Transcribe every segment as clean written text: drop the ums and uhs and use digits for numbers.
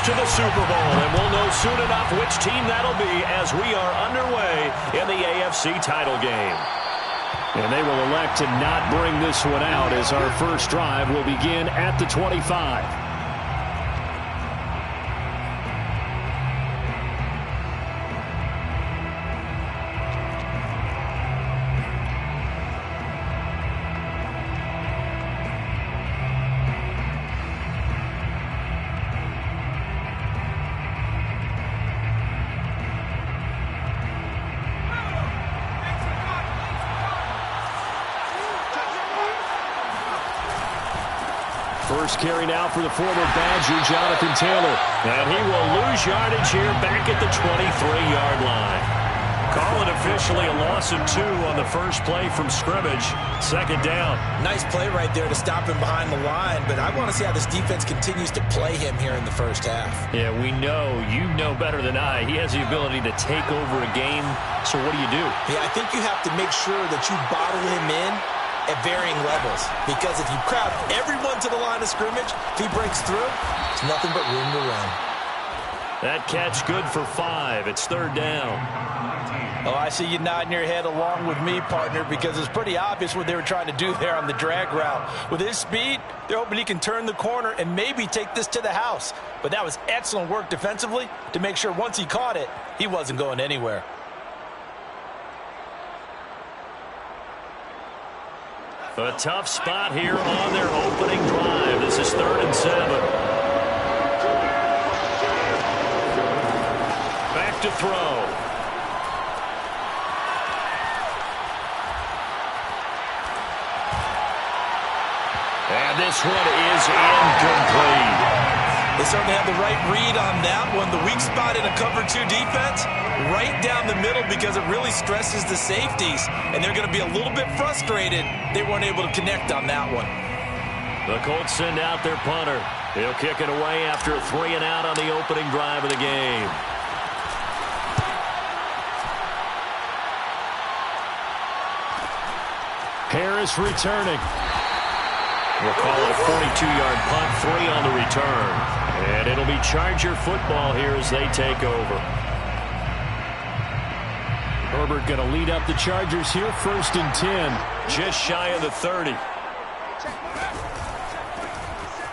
to the Super Bowl, and we'll know soon enough which team that'll be as we are underway in the AFC title game. And they will elect to not bring this one out as our first drive will begin at the 25. First carry now for the former Badger, Jonathan Taylor. And he will lose yardage here back at the 23-yard line. Call it officially a loss of 2 on the first play from scrimmage. Second down. Nice play right there to stop him behind the line, but I want to see how this defense continues to play him here in the first half. Yeah, we know, you know better than I, he has the ability to take over a game. So what do you do? Yeah, I think you have to make sure that you bottle him in at varying levels, because if you crowd everyone to the line of scrimmage, if he breaks through, it's nothing but room to run. That catch good for 5. It's third down. Oh, I see you nodding your head along with me, partner, because it's pretty obvious what they were trying to do there on the drag route. With his speed, they're hoping he can turn the corner and maybe take this to the house. But that was excellent work defensively to make sure once he caught it, he wasn't going anywhere. A tough spot here on their opening drive. This is 3rd and 7. Back to throw. And this one is incomplete. They certainly have the right read on that one. The weak spot in a cover 2 defense, right down the middle, because it really stresses the safeties. And they're going to be a little bit frustrated they weren't able to connect on that one. The Colts send out their punter. He'll kick it away after a 3 and out on the opening drive of the game. Harris returning. We'll call it a 42-yard punt, 3 on the return. And it'll be Charger football here as they take over. Herbert going to lead up the Chargers here, 1st and 10. Just shy of the 30.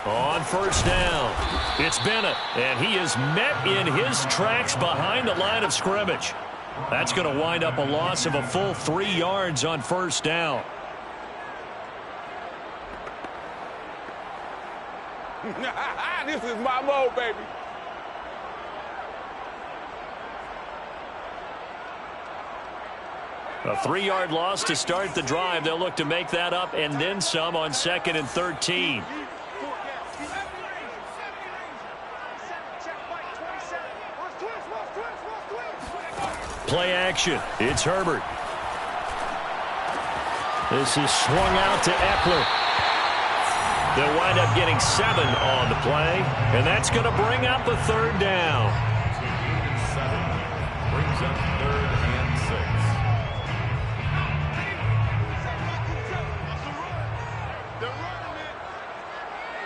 On first down, it's Bennett, and he is met in his tracks behind the line of scrimmage. That's going to wind up a loss of a full 3 yards on first down. This is my mode, baby. A 3-yard loss to start the drive. They'll look to make that up and then some on 2nd and 13. Play action. It's Herbert. This is swung out to Eckler. They'll wind up getting 7 on the play, and that's going to bring up the 3rd down. 7 brings up 3rd and 6. They're running it.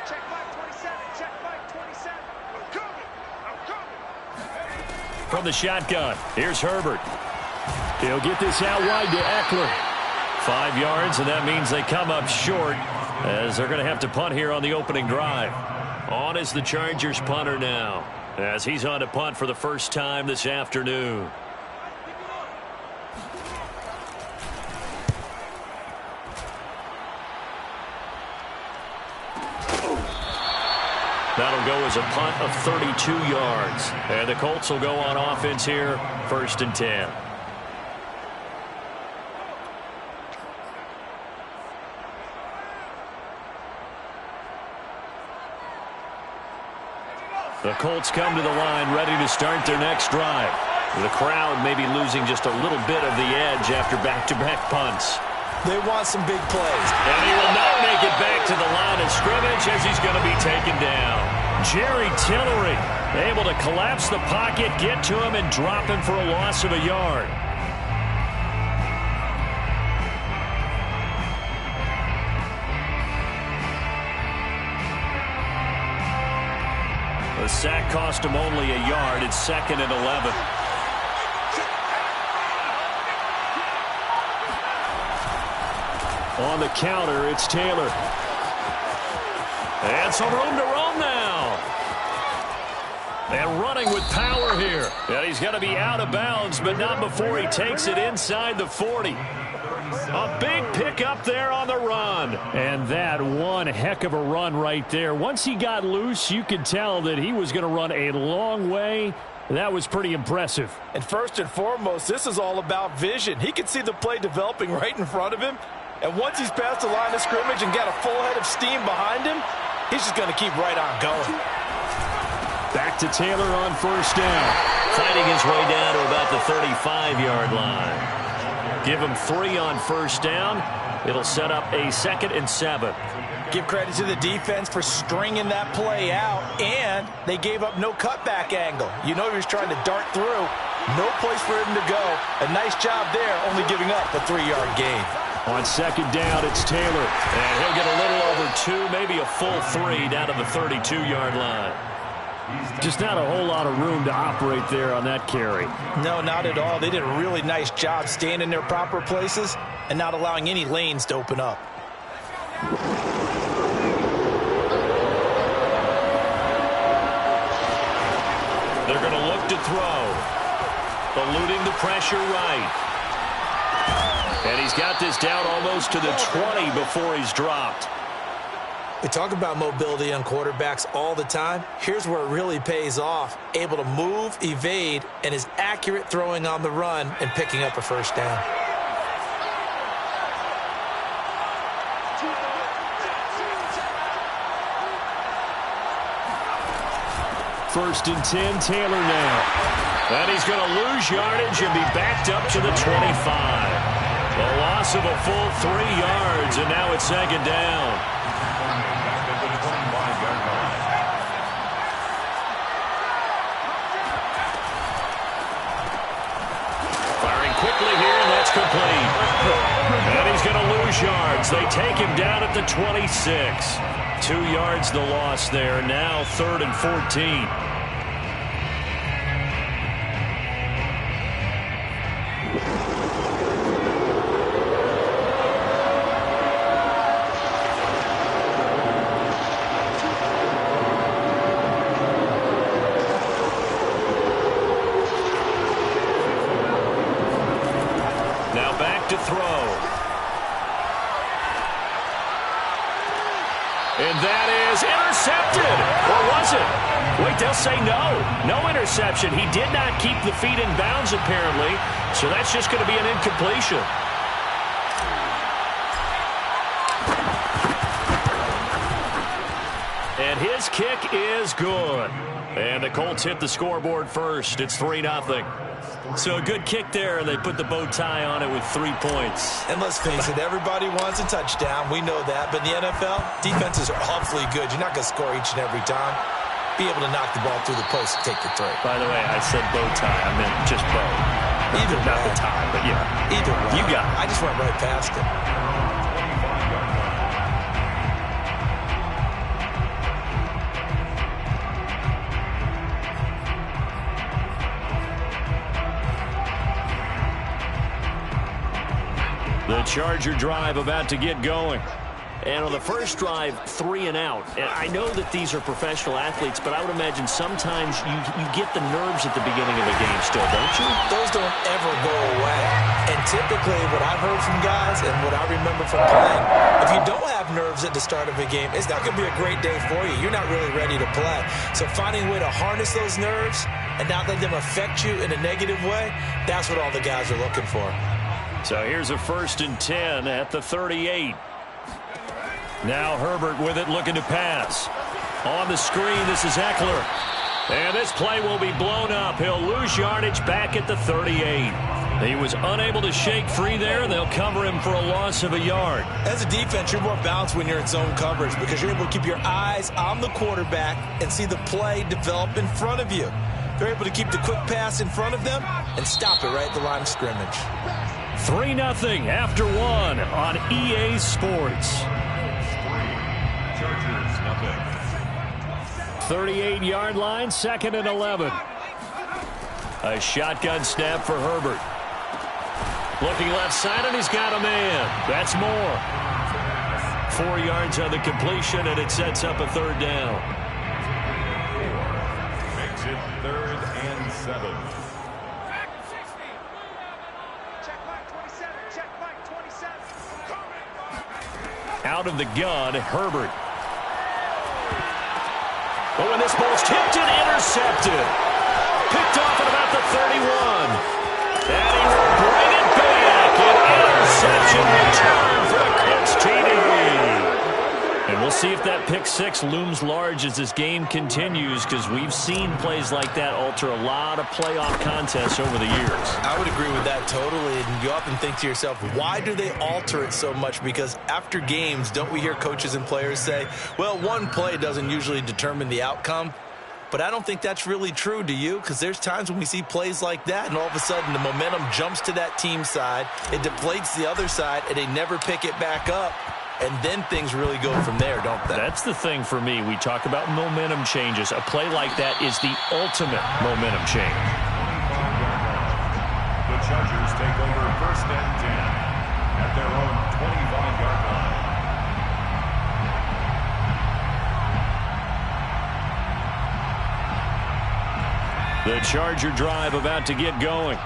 Check back 27. Check back 27. I'm coming. I'm coming. From the shotgun, here's Herbert. He'll get this out wide to Eckler. 5 yards, and that means they come up short, as they're going to have to punt here on the opening drive. On is the Chargers punter now, as he's on to punt for the first time this afternoon. That'll go as a punt of 32 yards. And the Colts will go on offense here, 1st and 10. The Colts come to the line ready to start their next drive. The crowd may be losing just a little bit of the edge after back-to-back punts. They want some big plays. And he will not make it back to the line of scrimmage as he's going to be taken down. Jerry Tillery able to collapse the pocket, get to him, and drop him for a loss of a yard. sack cost him only a yard. It's 2nd and 11. On the counter, it's Taylor. And some room to roam now. And running with power here. And he's going to be out of bounds, but not before he takes it inside the 40. A big pickup there on the run. And that one heck of a run right there. Once he got loose, you could tell that he was going to run a long way. That was pretty impressive. And first and foremost, this is all about vision. He could see the play developing right in front of him. And once he's past the line of scrimmage and got a full head of steam behind him, he's just going to keep right on going. Back to Taylor on first down. Fighting his way down to about the 35-yard line. Give him 3 on first down. It'll set up a 2nd and 7. Give credit to the defense for stringing that play out, and they gave up no cutback angle. You know he was trying to dart through. No place for him to go. A nice job there, only giving up a 3-yard gain. On second down, it's Taylor. And he'll get a little over 2, maybe a full 3 down to the 32-yard line. Just not a whole lot of room to operate there on that carry. No, not at all. They did a really nice job staying in their proper places and not allowing any lanes to open up. They're going to look to throw. Eluding the pressure right. And he's got this down almost to the 20 before he's dropped. We talk about mobility on quarterbacks all the time. Here's where it really pays off. Able to move, evade, and is accurate throwing on the run and picking up a first down. First and 10, Taylor now. And he's going to lose yardage and be backed up to the 25. A loss of a full 3 yards, and now it's 2nd down. Firing quickly here, and that's complete. And he's going to lose yards. They take him down at the 26. 2 yards the loss there. Now 3rd and 14. Now back to throw. And that is intercepted. Or was it? Wait, they'll say no. No interception. He did not keep the feet in bounds, apparently. So that's just going to be an incompletion. And his kick is good. And the Colts hit the scoreboard first. It's 3-0. So a good kick there, and they put the bow tie on it with 3 points. And let's face it, everybody wants a touchdown. We know that. But in the NFL, defenses are awfully good. You're not going to score each and every time. Be able to knock the ball through the post and take the throw. By the way, I said bow tie. I meant just bow. Either not way. the tie, but yeah. Either way. You got it. I just went right past it. The Charger drive about to get going. And on the first drive, 3 and out. And I know that these are professional athletes, but I would imagine sometimes you get the nerves at the beginning of a game still, don't you? Those don't ever go away. And typically what I've heard from guys and what I remember from playing, if you don't have nerves at the start of a game, it's not going to be a great day for you. You're not really ready to play. So finding a way to harness those nerves and not let them affect you in a negative way, that's what all the guys are looking for. So here's a 1st and 10 at the 38. Now Herbert with it, looking to pass. On the screen, this is Eckler. And this play will be blown up. He'll lose yardage back at the 38. He was unable to shake free there, and they'll cover him for a loss of a yard. As a defense, you're more balanced when you're in zone coverage because you're able to keep your eyes on the quarterback and see the play develop in front of you. They're able to keep the quick pass in front of them and stop it right at the line of scrimmage. 3-0 after 1 on EA Sports. 38-yard line, 2nd and 11. A shotgun snap for Herbert. Looking left side, and he's got a man. That's more. 4 yards on the completion, and it sets up a 3rd down. Makes it 3rd and 7. Check back 27. Check back 27. Out of the gun, Herbert. Oh, and this ball's tipped and intercepted. Picked off at about the 31. And he will bring it back. An interception return for the Colts TD. And we'll see if that pick six looms large as this game continues, because we've seen plays like that alter a lot of playoff contests over the years. I would agree with that totally, and you often think to yourself, why do they alter it so much? Because after games, don't we hear coaches and players say, well, one play doesn't usually determine the outcome? But I don't think that's really true, do you? Because there's times when we see plays like that, and all of a sudden the momentum jumps to that team side, it deflates the other side, and they never pick it back up. And then things really go from there, don't they? That's the thing for me. We talk about momentum changes. A play like that is the ultimate momentum change. The Chargers take over 1st and 10 at their own 25-yard line. The Charger drive about to get going.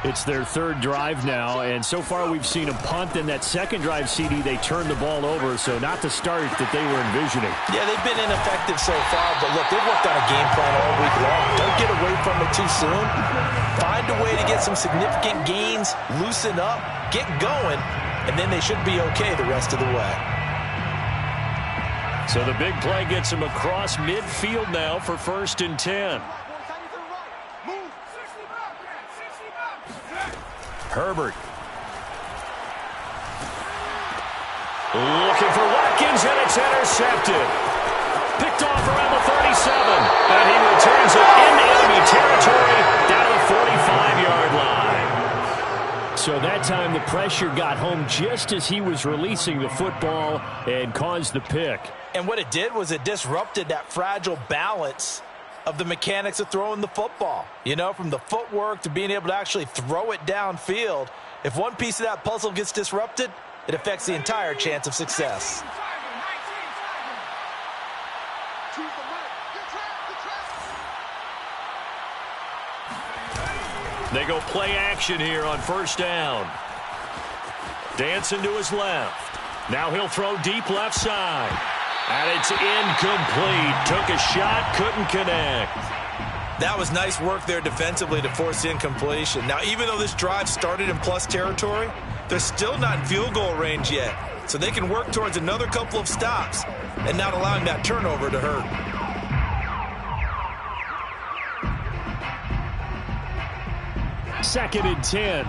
It's their 3rd drive now, and so far we've seen a punt. In that 2nd drive, CD, they turned the ball over, so not the start that they were envisioning. Yeah, they've been ineffective so far, but look, they've worked on a game plan all week long. Don't get away from it too soon. Find a way to get some significant gains, loosen up, get going, and then they should be okay the rest of the way. So the big play gets them across midfield now for 1st and 10. Herbert. Looking for Watkins, and it's intercepted. Picked off around the 37. And he returns it into enemy territory down the 45-yard line. So that time the pressure got home just as he was releasing the football and caused the pick. And what it did was it disrupted that fragile balance of the mechanics of throwing the football. You know, from the footwork to being able to actually throw it downfield. If one piece of that puzzle gets disrupted, it affects the entire chance of success. They go play action here on 1st down. Dancing to his left. Now he'll throw deep left side. And it's incomplete. Took a shot, couldn't connect. That was nice work there defensively to force incompletion. Now, even though this drive started in plus territory, they're still not in field goal range yet. So they can work towards another couple of stops and not allowing that turnover to hurt. 2nd and 10.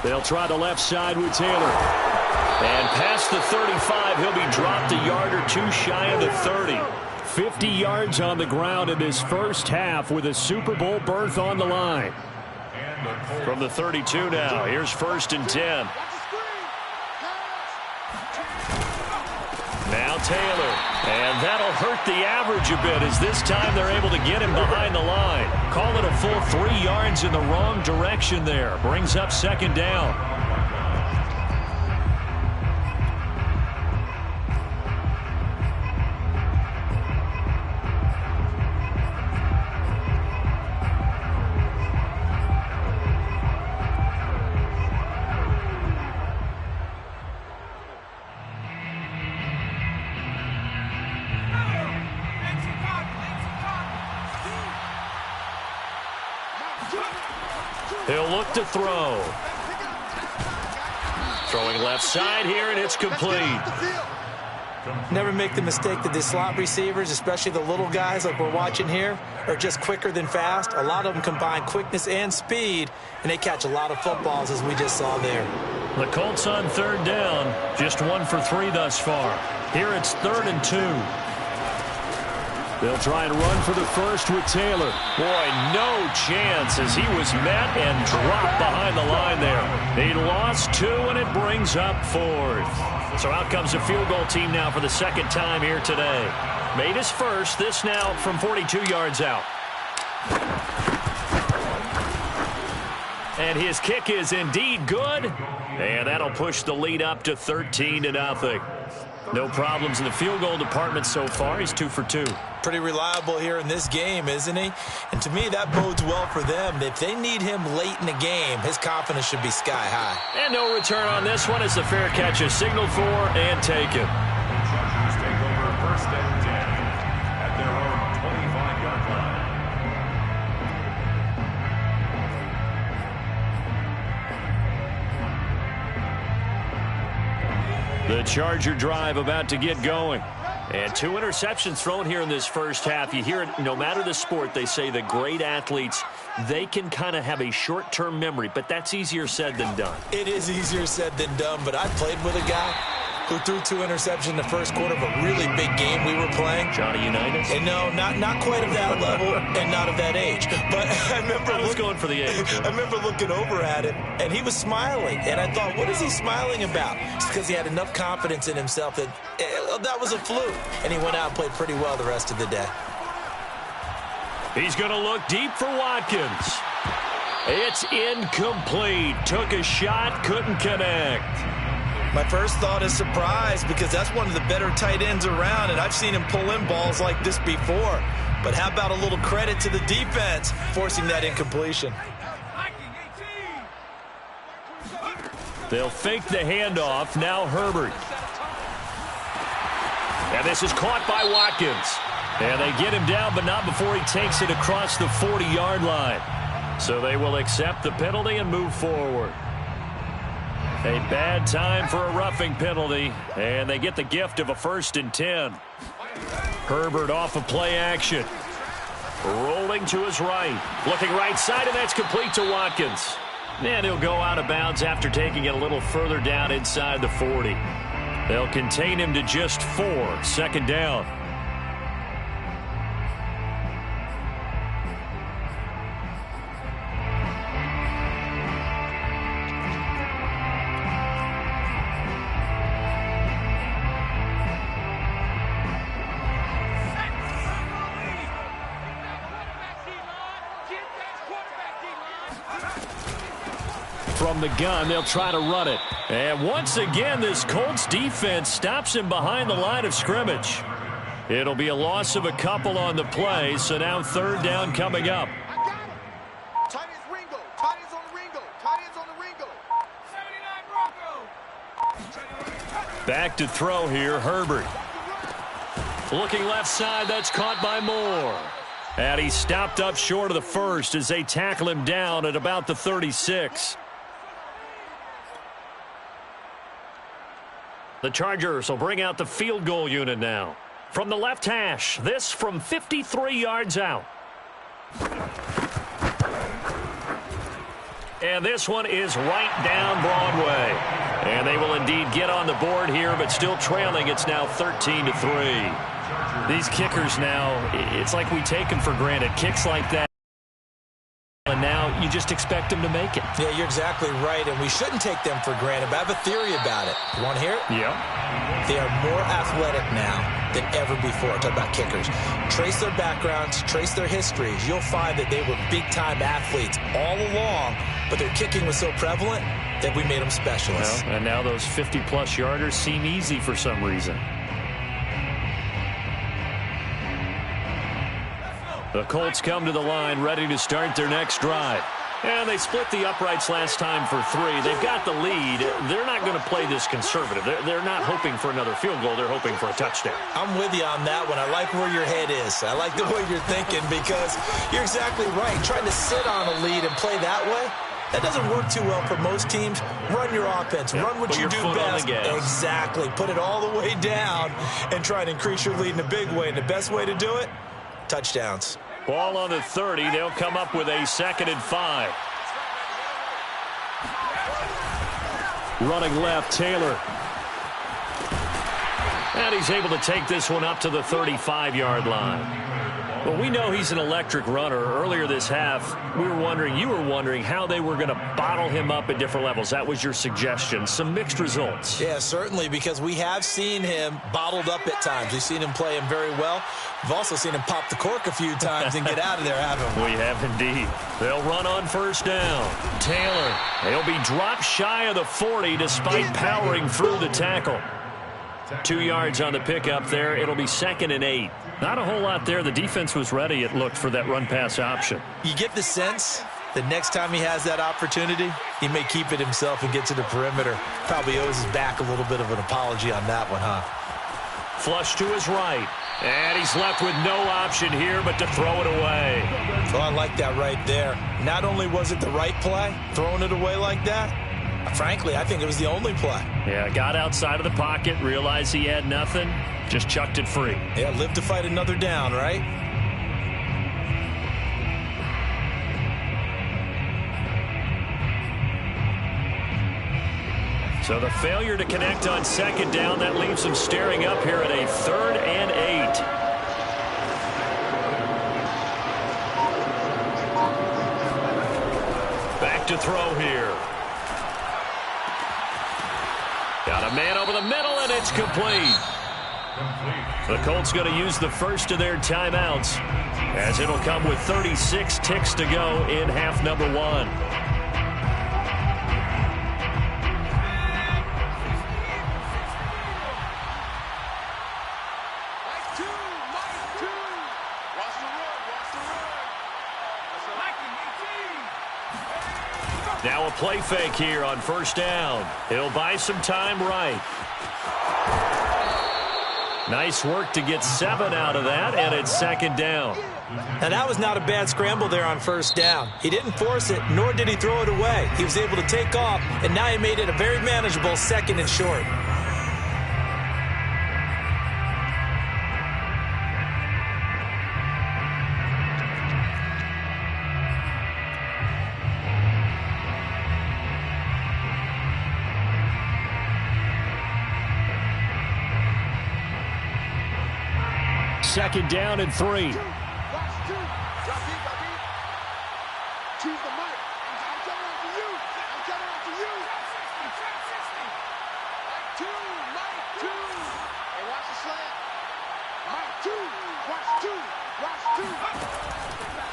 They'll try the left side with Taylor. And past the 35, he'll be dropped a yard or two shy of the 30. 50 yards on the ground in this first half with a Super Bowl berth on the line. From the 32 now, here's 1st and 10. Now Taylor, and that'll hurt the average a bit as this time they're able to get him behind the line. Call it a full 3 yards in the wrong direction there. Brings up 2nd down. He'll look to throw. Throwing left side here, and it's complete. Never make the mistake that the slot receivers, especially the little guys like we're watching here, are just quicker than fast. A lot of them combine quickness and speed, and they catch a lot of footballs, as we just saw there. The Colts on 3rd down, just 1 for 3 thus far. Here it's 3rd and 2. They'll try and run for the first with Taylor. Boy, no chance as he was met and dropped behind the line there. He lost 2, and it brings up 4th. So out comes the field goal team now for the second time here today. Made his first, this now from 42 yards out. And his kick is indeed good. And that'll push the lead up to 13-0. No problems in the field goal department so far. He's 2 for 2. Pretty reliable here in this game, isn't he? And to me, that bodes well for them. If they need him late in the game, his confidence should be sky high. And no return on this one as the fair catch is signaled for and taken. The Chargers take over first and 10 at their own 25-yard line. The Charger drive about to get going. And 2 interceptions thrown here in this first half. You hear it, no matter the sport, they say the great athletes, they can kind of have a short-term memory, but that's easier said than done. It is easier said than done, but I played with a guy who threw 2 interceptions in the first quarter of a really big game we were playing. Johnny Unitas? And no, not quite of that level and not of that age. But I remember going for the age. I remember looking over at him, and he was smiling. And I thought, what is he smiling about? It's because he had enough confidence in himself that that was a fluke. And he went out and played pretty well the rest of the day. He's going to look deep for Watkins. It's incomplete. Took a shot, couldn't connect. My first thought is surprise because that's one of the better tight ends around, and I've seen him pull in balls like this before. But how about a little credit to the defense forcing that incompletion? They'll fake the handoff. Now Herbert. And this is caught by Watkins. And they get him down, but not before he takes it across the 40-yard line. So they will accept the penalty and move forward. A bad time for a roughing penalty, and they get the gift of a 1st and 10. Herbert off of play action. Rolling to his right. Looking right side, and that's complete to Watkins. And he'll go out of bounds after taking it a little further down inside the 40. They'll contain him to just 4. 2nd down. From the gun, they'll try to run it. And once again, this Colts defense stops him behind the line of scrimmage. It'll be a loss of a couple on the play, so now 3rd down coming up. Tight ends Ringo. Tight ends on the Ringo. Tight ends on the Ringo. 79 Broncos. Back to throw here, Herbert. Looking left side, that's caught by Moore. And he stopped up short of the first as they tackle him down at about the 36. The Chargers will bring out the field goal unit now. From the left hash, this from 53 yards out. And this one is right down Broadway. And they will indeed get on the board here, but still trailing. It's now 13-3. These kickers now, it's like we take them for granted. Kicks like that. And now you just expect them to make it. Yeah, you're exactly right, and we shouldn't take them for granted, but I have a theory about it. You want to hear it? Yeah. They are more athletic now than ever before. Talk about kickers. Trace their backgrounds, trace their histories. You'll find that they were big-time athletes all along, but their kicking was so prevalent that we made them specialists. Well, and now those 50-plus yarders seem easy for some reason. The Colts come to the line ready to start their next drive. And they split the uprights last time for 3. They've got the lead. They're not going to play this conservative. They're not hoping for another field goal. They're hoping for a touchdown. I'm with you on that one. I like where your head is. I like the way you're thinking because you're exactly right. Trying to sit on a lead and play that way, that doesn't work too well for most teams. Run your offense. Run what you do best. Exactly. Put it all the way down and try to increase your lead in a big way. And the best way to do it, touchdowns. Ball on the 30. They'll come up with a 2nd and 5. Running left, Taylor. And he's able to take this one up to the 35-yard line. Well, we know he's an electric runner. Earlier this half, you were wondering how they were going to bottle him up at different levels. That was your suggestion. Some mixed results. Yeah, certainly, because we have seen him bottled up at times. We've seen him play him very well. We've also seen him pop the cork a few times and get out of there, haven't we? We have indeed. They'll run on first down. Taylor, he'll be dropped shy of the 40 despite powering through the tackle. 2 yards on the pickup there. It'll be 2nd and 8. Not a whole lot there. The defense was ready, it looked, for that run-pass option. You get the sense that next time he has that opportunity, he may keep it himself and get to the perimeter. Probably owes his back a little bit of an apology on that one, huh? Flush to his right. And he's left with no option here but to throw it away. Oh, I like that right there. Not only was it the right play, throwing it away like that, frankly, I think it was the only play. Yeah, got outside of the pocket, realized he had nothing, just chucked it free. Yeah, live to fight another down, right? So the failure to connect on 2nd down, that leaves him staring up here at a 3rd and 8. Back to throw here. Got a man over the middle, and it's complete. The Colts going to use the first of their timeouts, as it'll come with 36 ticks to go in half number 1. Now a play fake here on first down. He'll buy some time right. Nice work to get 7 out of that, and it's 2nd down. Now, that was not a bad scramble there on first down. He didn't force it, nor did he throw it away. He was able to take off, and now he made it a very manageable 2nd and short. Second down and 3.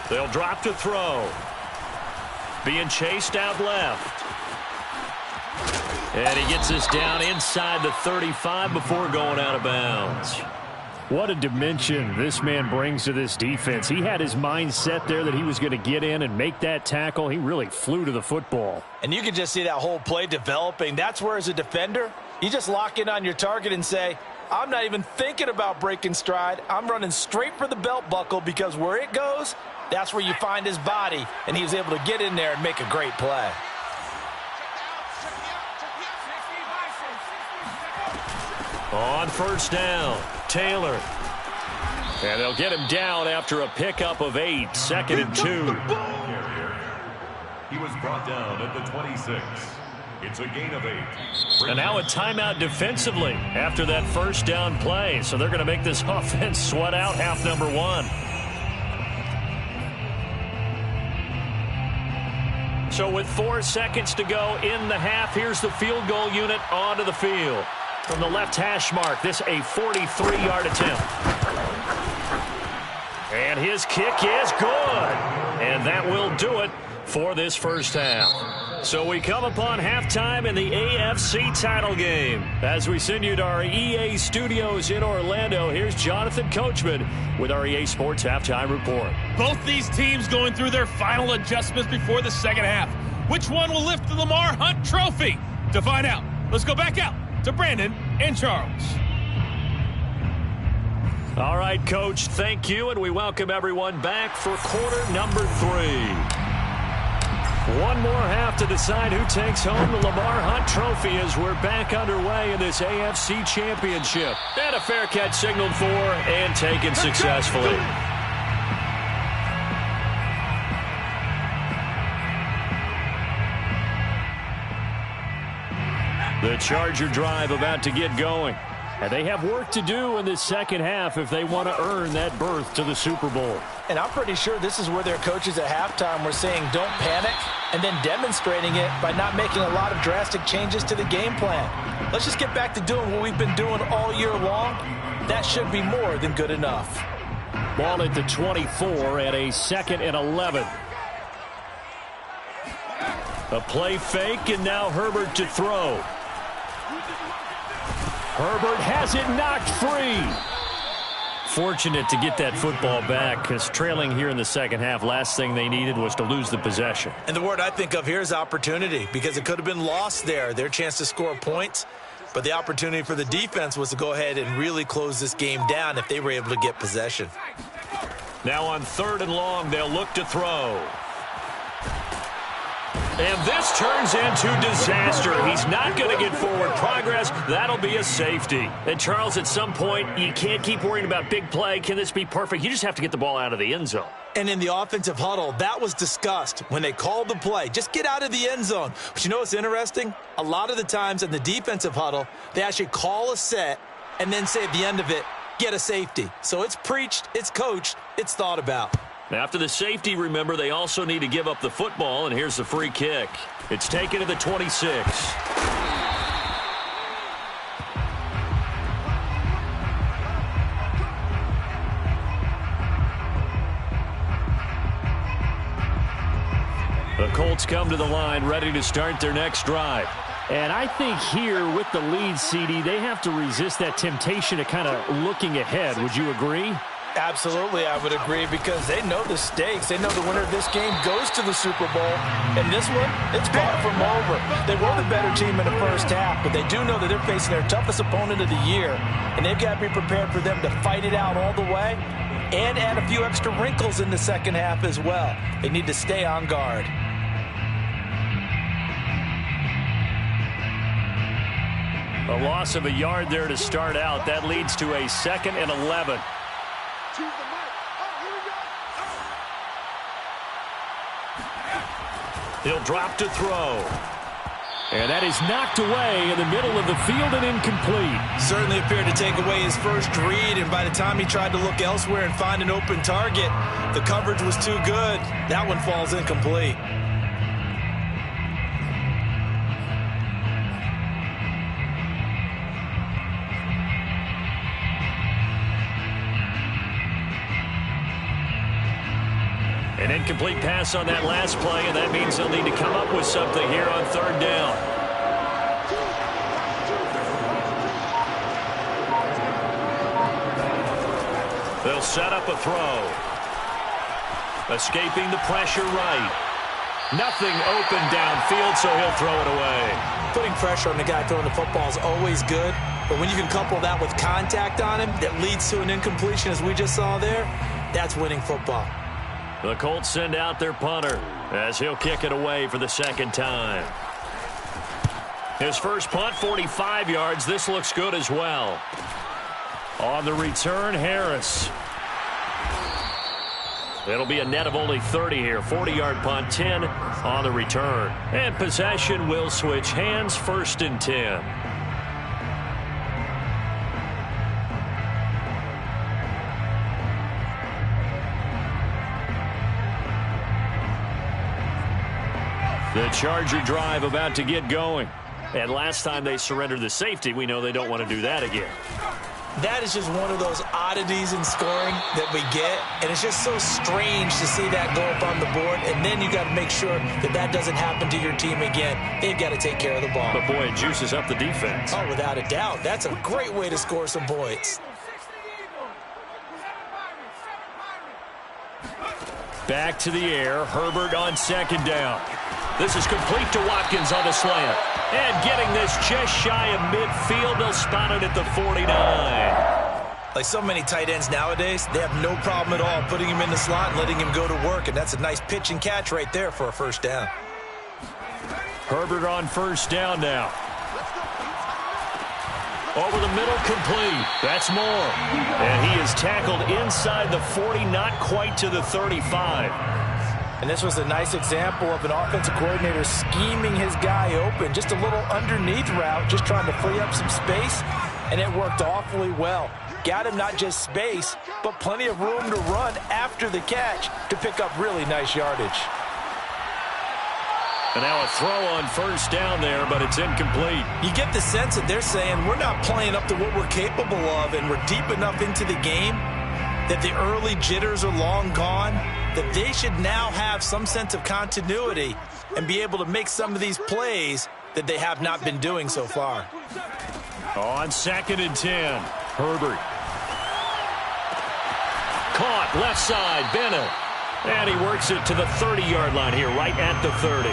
They'll drop to throw. Being chased out left. And he gets this down inside the 35 before going out of bounds. What a dimension this man brings to this defense. He had his mind set there that he was going to get in and make that tackle. He really flew to the football. And you can just see that whole play developing. That's where, as a defender, you just lock in on your target and say, I'm not even thinking about breaking stride. I'm running straight for the belt buckle, because where it goes, that's where you find his body. And he was able to get in there and make a great play. On first down, Taylor. And they'll get him down after a pickup of 8, 2nd and 2. He was brought down at the 26. It's a gain of 8. And now a timeout defensively after that first down play. So they're going to make this offense sweat out half number 1. So with 4 seconds to go in the half, here's the field goal unit onto the field. From the left hash mark, this a 43-yard attempt. And his kick is good. And that will do it for this first half. So we come upon halftime in the AFC title game. As we send you to our EA studios in Orlando, here's Jonathan Coachman with our EA Sports Halftime Report. Both these teams going through their final adjustments before the second half. Which one will lift the Lamar Hunt Trophy? To find out, let's go back out to Brandon and Charles. All right, Coach, thank you, and we welcome everyone back for quarter number 3. One more half to decide who takes home the Lamar Hunt Trophy as we're back underway in this AFC Championship. And a fair catch signaled for and taken successfully. The Charger drive about to get going. And they have work to do in this second half if they want to earn that berth to the Super Bowl. And I'm pretty sure this is where their coaches at halftime were saying don't panic, and then demonstrating it by not making a lot of drastic changes to the game plan. Let's just get back to doing what we've been doing all year long. That should be more than good enough. Ball at the 24 and a 2nd and 11. A play fake, and now Herbert to throw. Herbert has it knocked free. Fortunate to get that football back, because trailing here in the second half, last thing they needed was to lose the possession. And the word I think of here is opportunity, because it could have been lost there, their chance to score points. But the opportunity for the defense was to go ahead and really close this game down if they were able to get possession. Now on 3rd and long, they'll look to throw. And this turns into disaster. He's not going to get forward progress. That'll be a safety. And, Charles, at some point, you can't keep worrying about big play. Can this be perfect? You just have to get the ball out of the end zone. And in the offensive huddle, that was discussed when they called the play. Just get out of the end zone. But you know what's interesting? A lot of the times in the defensive huddle, they actually call a set and then say at the end of it, get a safety. So it's preached, it's coached, it's thought about. After the safety, remember, they also need to give up the football, and here's the free kick. It's taken to the 26. The Colts come to the line, ready to start their next drive. And I think here with the lead, CD, they have to resist that temptation of kind of looking ahead. Would you agree? Absolutely, I would agree, because they know the stakes. They know the winner of this game goes to the Super Bowl. And this one, it's far from over. They were the better team in the first half, but they do know that they're facing their toughest opponent of the year. And they've got to be prepared for them to fight it out all the way and add a few extra wrinkles in the second half as well. They need to stay on guard. A loss of a yard there to start out. That leads to a 2nd and 11. He'll drop to throw. And that is knocked away in the middle of the field and incomplete. Certainly appeared to take away his first read, and by the time he tried to look elsewhere and find an open target, the coverage was too good. That one falls incomplete. An incomplete pass on that last play, and that means they'll need to come up with something here on 3rd down. They'll set up a throw. Escaping the pressure right. Nothing open downfield, so he'll throw it away. Putting pressure on the guy throwing the football is always good, but when you can couple that with contact on him that leads to an incompletion, as we just saw there, that's winning football. The Colts send out their punter as he'll kick it away for the 2nd time. His first punt, 45 yards. This looks good as well. On the return, Harris. It'll be a net of only 30 here. 40-yard punt, 10 on the return. And possession will switch hands, 1st and 10. The Charger drive about to get going. And last time they surrendered the safety, we know they don't want to do that again. That is just one of those oddities in scoring that we get, and it's just so strange to see that go up on the board, and then you got to make sure that that doesn't happen to your team again. They've got to take care of the ball. But, boy, it juices up the defense. Oh, without a doubt. That's a great way to score some points. Back to the air. Herbert on 2nd down. This is complete to Watkins on the slant. And getting this just shy of midfield, they'll spot it at the 49. Like so many tight ends nowadays, they have no problem at all putting him in the slot and letting him go to work, and that's a nice pitch and catch right there for a 1st down. Herbert on 1st down now. Over the middle, complete. That's Moore. And he is tackled inside the 40, not quite to the 35. And this was a nice example of an offensive coordinator scheming his guy open. Just a little underneath route, just trying to free up some space. and it worked awfully well. Got him not just space, but plenty of room to run after the catch to pick up really nice yardage. And now a throw on first down there, but it's incomplete. You get the sense that they're saying we're not playing up to what we're capable of, and we're deep enough into the game that the early jitters are long gone, that they should now have some sense of continuity and be able to make some of these plays that they have not been doing so far. On 2nd and 10, Herbert. Caught, left side, Bennett. And he works it to the 30-yard line here, right at the 30.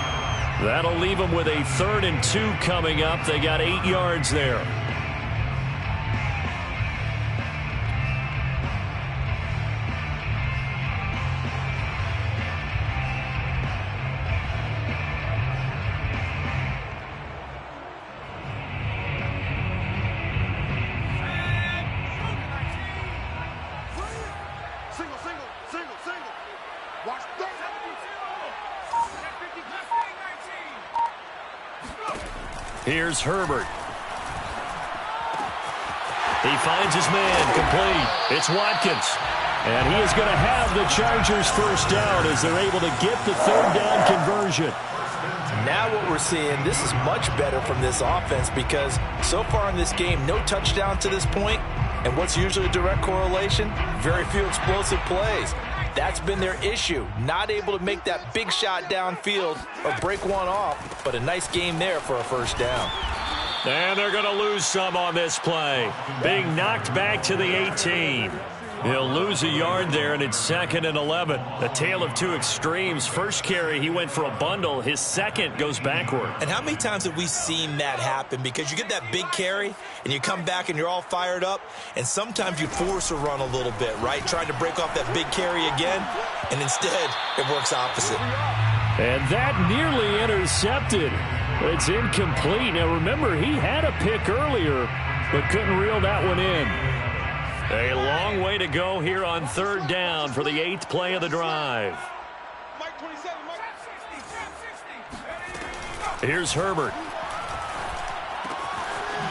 That'll leave them with a 3rd and 2 coming up. They got 8 yards there. Here's Herbert. He finds his man, complete. It's Watkins. And he is going to have the Chargers first down as they're able to get the 3rd down conversion. Now what we're seeing, this is much better from this offense because so far in this game, no touchdown to this point. And what's usually a direct correlation? Very few explosive plays. That's been their issue, not able to make that big shot downfield or break one off, but a nice game there for a first down. And they're going to lose some on this play. Being knocked back to the 18. He'll lose a yard there, and it's 2nd and 11. A tale of two extremes. First carry, he went for a bundle. His second goes backward. And how many times have we seen that happen? Because you get that big carry, and you come back, and you're all fired up, and sometimes you force a run a little bit, right? Trying to break off that big carry again, and instead, it works opposite. And that nearly intercepted. It's incomplete. Now, remember, he had a pick earlier, but couldn't reel that one in. A long way to go here on 3rd down for the 8th play of the drive. Here's Herbert.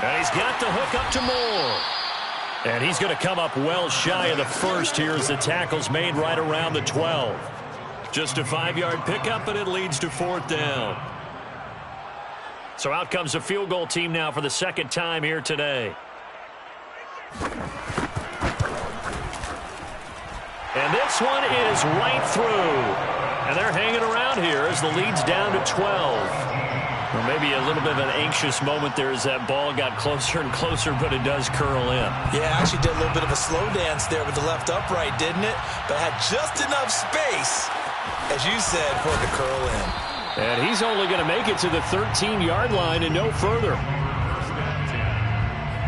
And he's got the hook up to Moore. And he's going to come up well shy of the first here as the tackle's made right around the 12. Just a 5-yard pickup, and it leads to 4th down. So out comes the field goal team now for the 2nd time here today. And this one is right through. And they're hanging around here as the lead's down to 12. Or maybe a little bit of an anxious moment there as that ball got closer and closer, but it does curl in. Yeah, actually did a little bit of a slow dance there with the left upright, didn't it? But had just enough space, as you said, for it to curl in. And he's only going to make it to the 13-yard line and no further. First down 10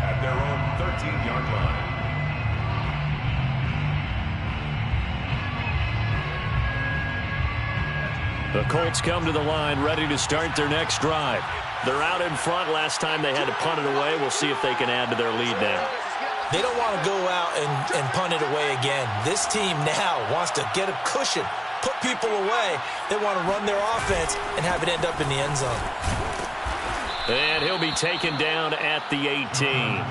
at their own 13-yard line. The Colts come to the line ready to start their next drive. They're out in front. Last time they had to punt it away. We'll see if they can add to their lead now. They don't want to go out and punt it away again. This team now wants to get a cushion, put people away. They want to run their offense and have it end up in the end zone. And he'll be taken down at the 18.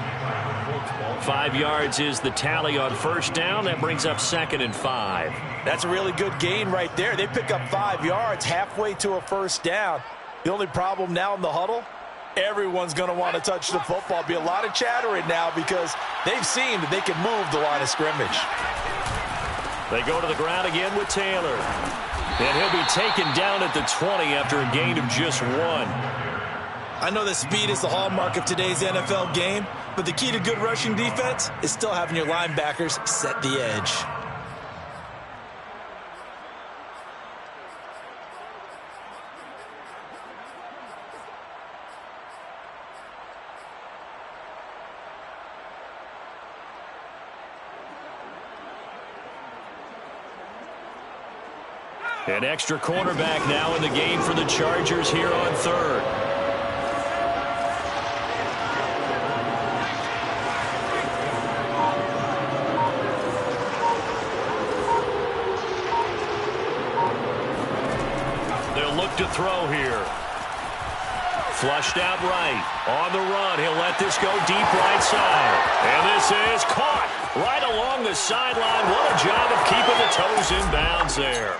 5 yards is the tally on first down. That brings up 2nd and 5. That's a really good gain right there. They pick up 5 yards halfway to a first down. The only problem now in the huddle, everyone's going to want to touch the football. Be a lot of chattering now because they've seen that they can move the line of scrimmage. They go to the ground again with Taylor. And he'll be taken down at the 20 after a gain of just 1. I know that speed is the hallmark of today's NFL game, but the key to good rushing defense is still having your linebackers set the edge. An extra cornerback now in the game for the Chargers here on 3rd. They'll look to throw here. Flushed out right. On the run, he'll let this go deep right side. And this is caught right along the sideline. What a job of keeping the toes in bounds there.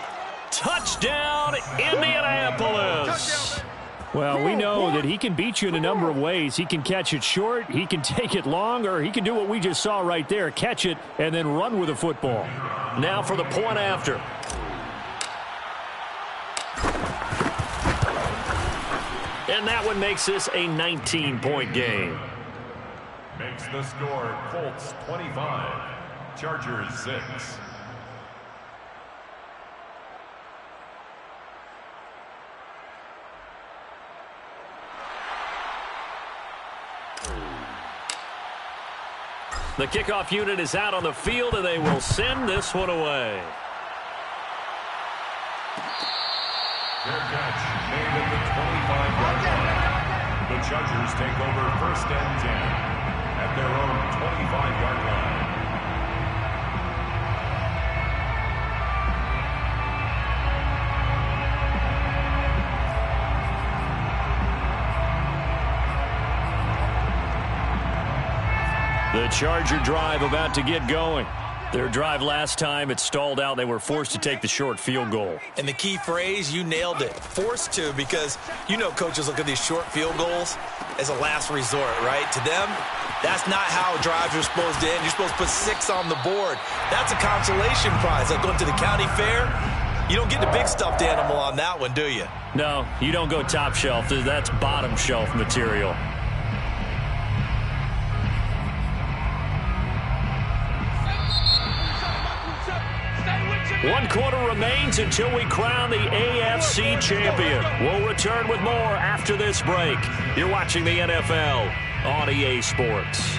Touchdown, Indianapolis. Well, we know that he can beat you in a number of ways. He can catch it short, he can take it long, or he can do what we just saw right there, catch it and then run with the football. Now for the point after. And that one makes this a 19-point game. Makes the score Colts 25, Chargers 6. The kickoff unit is out on the field, and they will send this one away. Their catch made at the 25-yard line. The Chargers take over 1st and 10 at their own 25-yard line. The Charger drive about to get going. Their drive last time, it stalled out. They were forced to take the short field goal. And the key phrase, you nailed it, forced to, because you know coaches look at these short field goals as a last resort, right? To them, that's not how drives are supposed to end. You're supposed to put 6 on the board. That's a consolation prize. Like going to the county fair, you don't get the big stuffed animal on that one, do you? No, you don't go top shelf. That's bottom shelf material. 1 quarter remains until we crown the AFC champion. We'll return with more after this break. You're watching the NFL on EA Sports.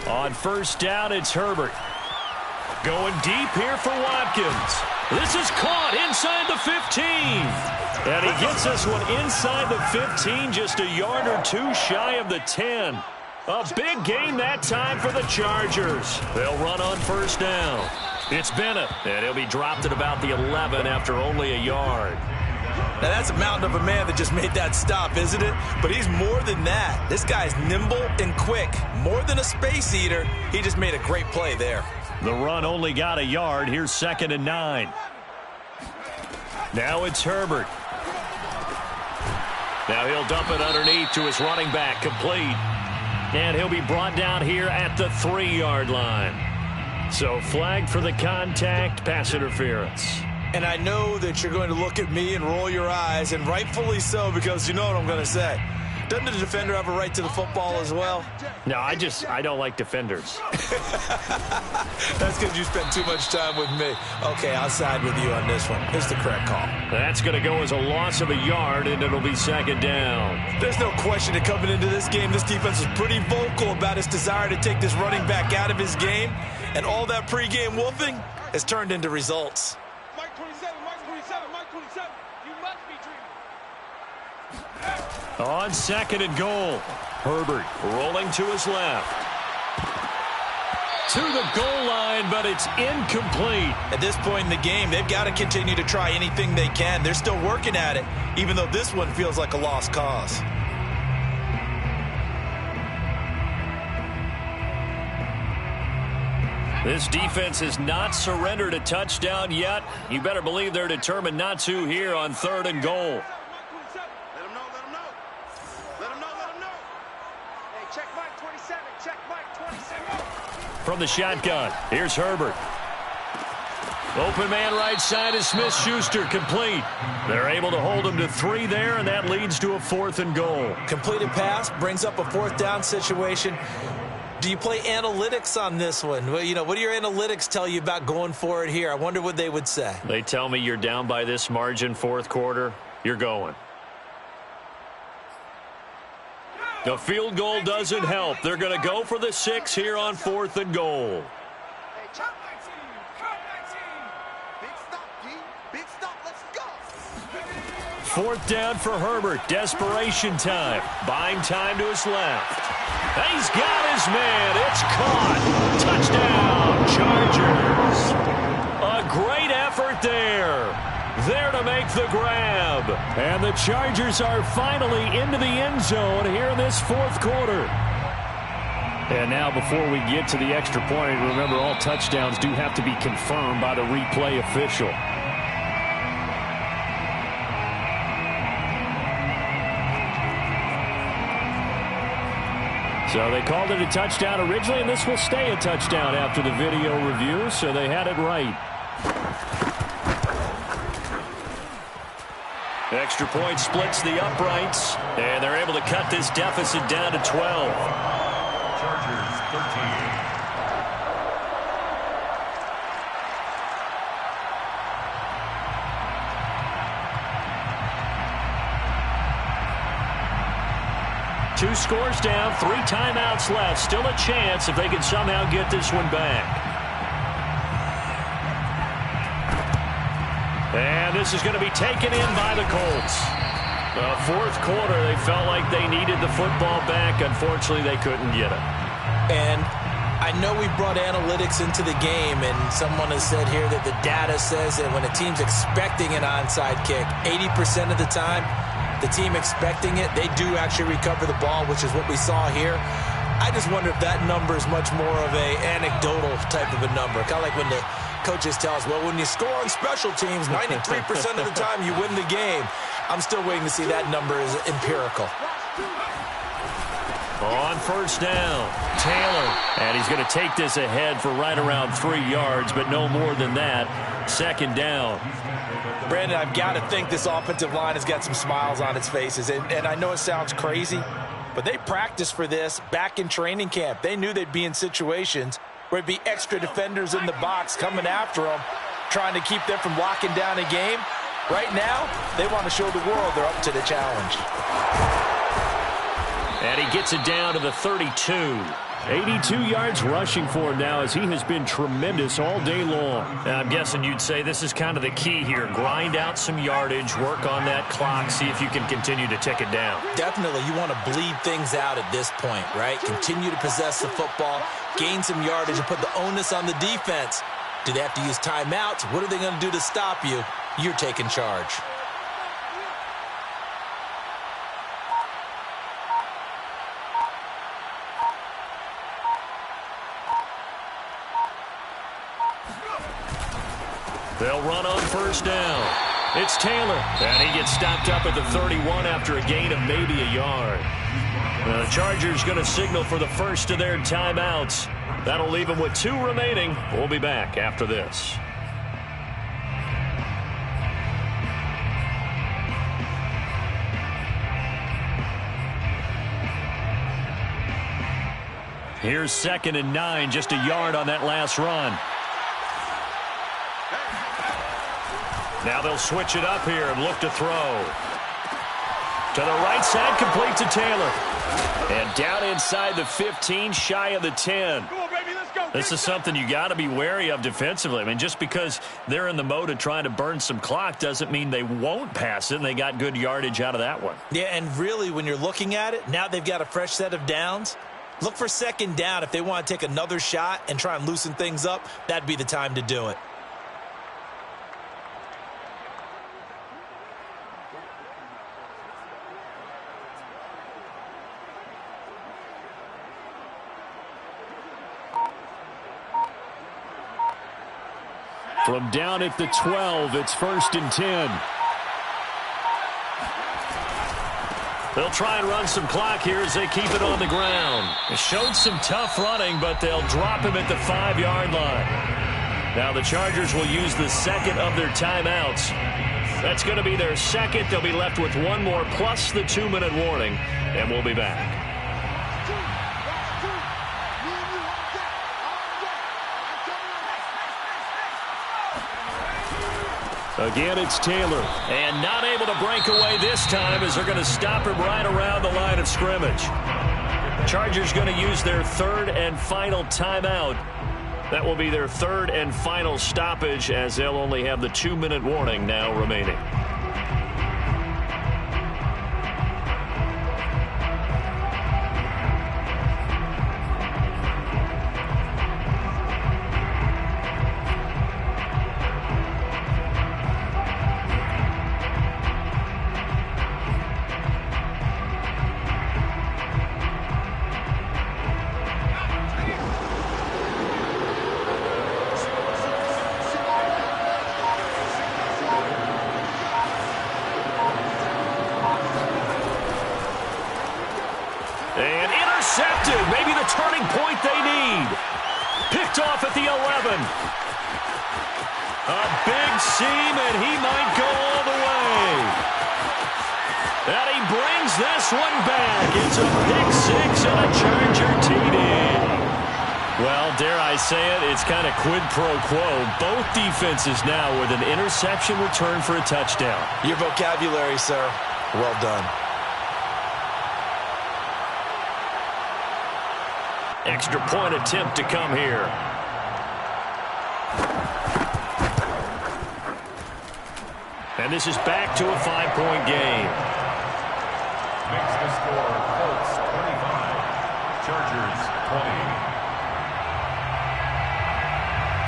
On 1st down, it's Herbert. Going deep here for Watkins. This is caught inside the 15. And he gets this one inside the 15, just a yard or 2 shy of the 10. A big gain that time for the Chargers. They'll run on 1st down. It's Bennett, and he'll be dropped at about the 11 after only a yard. Now, that's a mountain of a man that just made that stop, isn't it? But he's more than that. This guy's nimble and quick. More than a space eater, he just made a great play there. The run only got a yard. Here's 2nd and 9. Now it's Herbert. Now he'll dump it underneath to his running back, complete. And he'll be brought down here at the 3-yard line. So flag for the contact, pass interference. And I know that you're going to look at me and roll your eyes, and rightfully so, because you know what I'm going to say. Doesn't the defender have a right to the football as well? No, I don't like defenders. That's because you spent too much time with me. Okay, I'll side with you on this one. Here's the correct call. That's going to go as a loss of a yard, and it'll be 2nd down. There's no question that coming into this game, this defense was pretty vocal about its desire to take this running back out of his game, and all that pregame wolfing has turned into results. Mike 27, Mike 27, Mike 27. You must be dreaming. On 2nd and goal, Herbert rolling to his left. To the goal line, but it's incomplete. At this point in the game, they've got to continue to try anything they can. They're still working at it, even though this one feels like a lost cause. This defense has not surrendered a touchdown yet. You better believe they're determined not to here on 3rd and goal. Let him know, let him know. Let him know, let him know. Hey, check Mike 27, check Mike 27. From the shotgun, here's Herbert. Open man right side is Smith-Schuster, complete. They're able to hold him to 3 there, and that leads to a 4th and goal. Completed pass brings up a 4th down situation. Do you play analytics on this one? Well, you know, what do your analytics tell you about going for it here? I wonder what they would say. They tell me you're down by this margin 4th quarter, you're going. The field goal doesn't help. They're going to go for the 6 here on 4th and goal. Hey, check Mike. 4th down for Herbert. Desperation time. Buying time to his left. He's got his man. It's caught. Touchdown, Chargers. A great effort there. There to make the grab. And the Chargers are finally into the end zone here in this 4th quarter. And now before we get to the extra point, remember all touchdowns do have to be confirmed by the replay official. So they called it a touchdown originally, and this will stay a touchdown after the video review, so they had it right. Extra point splits the uprights, and they're able to cut this deficit down to 12. Chargers 13. Two scores down, 3 timeouts left. Still a chance if they can somehow get this one back. And this is going to be taken in by the Colts. The 4th quarter, they felt like they needed the football back. Unfortunately, they couldn't get it. And I know we brought analytics into the game, and someone has said here that the data says that when a team's expecting an onside kick, 80% of the time, the team expecting it, they do actually recover the ball, which is what we saw here. I just wonder if that number is much more of a anecdotal type of a number. Kind of like when the coaches tell us, well, when you score on special teams, 93% of the time you win the game. I'm still waiting to see that number is empirical. On 1st down, Taylor. And he's going to take this ahead for right around 3 yards, but no more than that. 2nd down. Brandon, I've got to think this offensive line has got some smiles on its faces. And I know it sounds crazy, but they practiced for this back in training camp. They knew they'd be in situations where it'd be extra defenders in the box coming after them, trying to keep them from locking down a game. Right now, they want to show the world they're up to the challenge. And he gets it down to the 32. 82 yards rushing for him now as he has been tremendous all day long. Now, I'm guessing you'd say this is kind of the key here. Grind out some yardage, work on that clock, see if you can continue to tick it down. Definitely. You want to bleed things out at this point, right? Continue to possess the football, gain some yardage, and put the onus on the defense. Do they have to use timeouts? What are they going to do to stop you? You're taking charge. They'll run on 1st down. It's Taylor, and he gets stopped up at the 31 after a gain of maybe a yard. The Chargers going to signal for the first of their timeouts. That'll leave them with 2 remaining. We'll be back after this. Here's 2nd and 9, just a yard on that last run. Now they'll switch it up here and look to throw. To the right side, complete to Taylor. And down inside the 15, shy of the 10. Come on, baby, let's go. This is something you got to be wary of defensively. I mean, just because they're in the mode of trying to burn some clock doesn't mean they won't pass it, and they got good yardage out of that one. Yeah, and really, when you're looking at it, now they've got a fresh set of downs. Look for 2nd down. If they want to take another shot and try and loosen things up, that'd be the time to do it. From down at the 12, it's 1st and 10. They'll try and run some clock here as they keep it on the ground. It showed some tough running, but they'll drop him at the 5-yard line. Now the Chargers will use the 2nd of their timeouts. That's going to be their 2nd. They'll be left with 1 more plus the 2-minute warning, and we'll be back. Again, it's Taylor. And not able to break away this time as they're going to stop him right around the line of scrimmage. Chargers going to use their 3rd and final timeout. That will be their 3rd and final stoppage as they'll only have the 2-minute warning now remaining. picked off at the 11. A big seam, and he might go all the way. And he brings this one back. It's a pick six and a Charger TD. Well, dare I say it, it's kind of quid pro quo. Both defenses now with an interception return for a touchdown. Your vocabulary, sir. Well done. Extra point attempt to come here. And this is back to a 5-point game. Makes the score Colts 25, Chargers 20.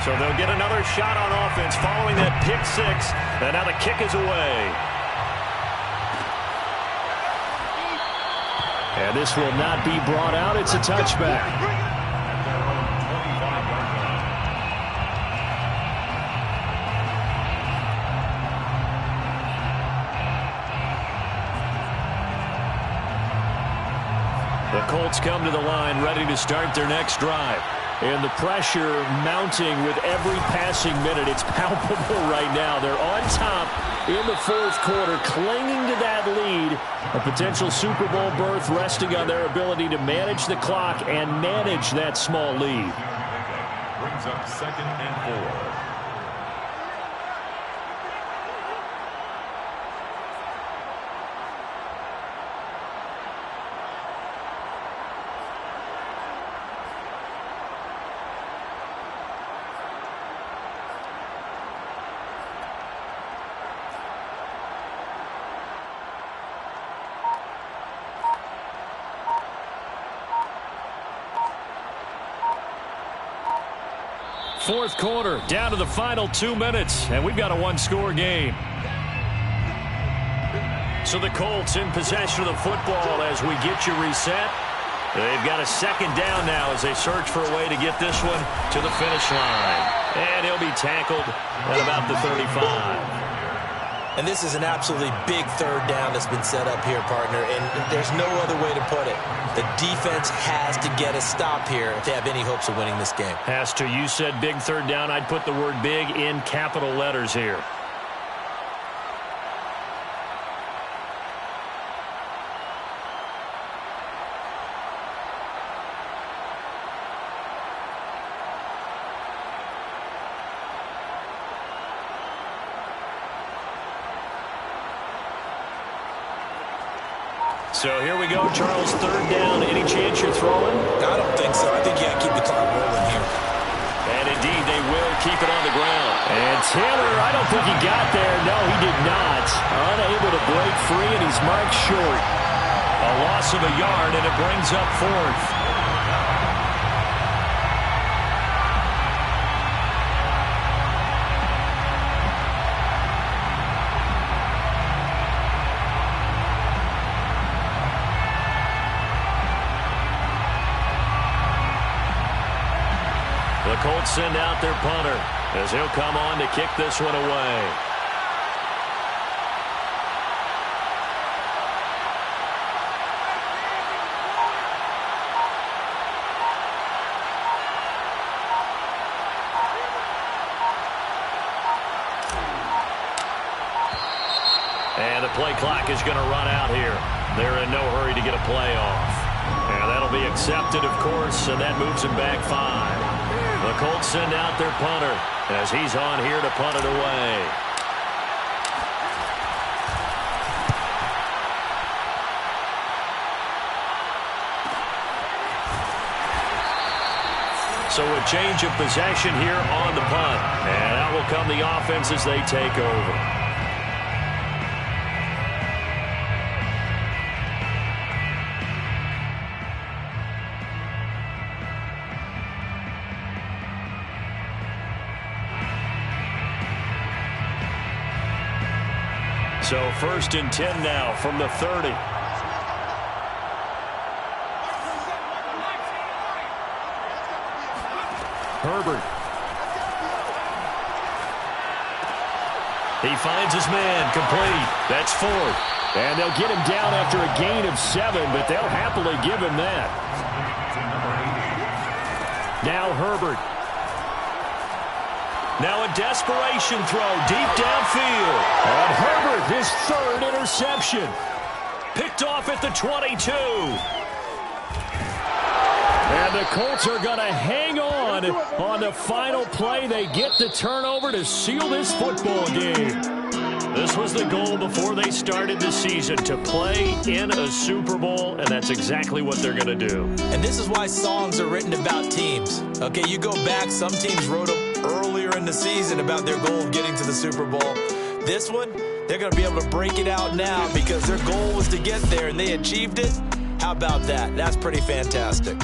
So they'll get another shot on offense following that pick six. And now the kick is away. And this will not be brought out. It's a touchback. At their own 25-yard line. The Colts come to the line ready to start their next drive. And the pressure mounting with every passing minute. It's palpable right now. They're on top in the fourth quarter, clinging to that lead. A potential Super Bowl berth resting on their ability to manage the clock and manage that small lead. Brings up 2nd and 4. Fourth quarter, down to the final 2 minutes, and we've got a one-score game. So the Colts in possession of the football as we get you reset. They've got a second down now as they search for a way to get this one to the finish line. And he'll be tackled at about the 35. And this is an absolutely big third down that's been set up here, partner, and there's no other way to put it. The defense has to get a stop here if they have any hopes of winning this game. Has to. You said big third down. I'd put the word big in capital letters here. So here we go, Charles, third down. Any chance you're throwing? I don't think so. I think you got to keep the clock rolling here. And indeed, they will keep it on the ground. And Taylor, I don't think he got there. No, he did not. Unable to break free, and he's marked short. A loss of a yard, and it brings up fourth. The Colts send out their punter as he'll come on to kick this one away. And the play clock is going to run out here. They're in no hurry to get a play off. And that'll be accepted, of course, and that moves him back 5. The Colts send out their punter as he's on here to punt it away. So a change of possession here on the punt. And out will come the offense as they take over. So 1st and 10 now from the 30. Herbert. He finds his man, complete. That's 4th. And they'll get him down after a gain of 7, but they'll happily give him that. Now Herbert Now a desperation throw deep downfield. And Herbert, his third interception. Picked off at the 22. And the Colts are going to hang on the final play. They get the turnover to seal this football game. This was the goal before they started the season, to play in a Super Bowl, and that's exactly what they're going to do. And this is why songs are written about teams. Okay, you go back, some teams wrote them earlier in the season about their goal of getting to the Super Bowl. This one, they're going to be able to break it out now because their goal was to get there, and they achieved it. How about that? That's pretty fantastic.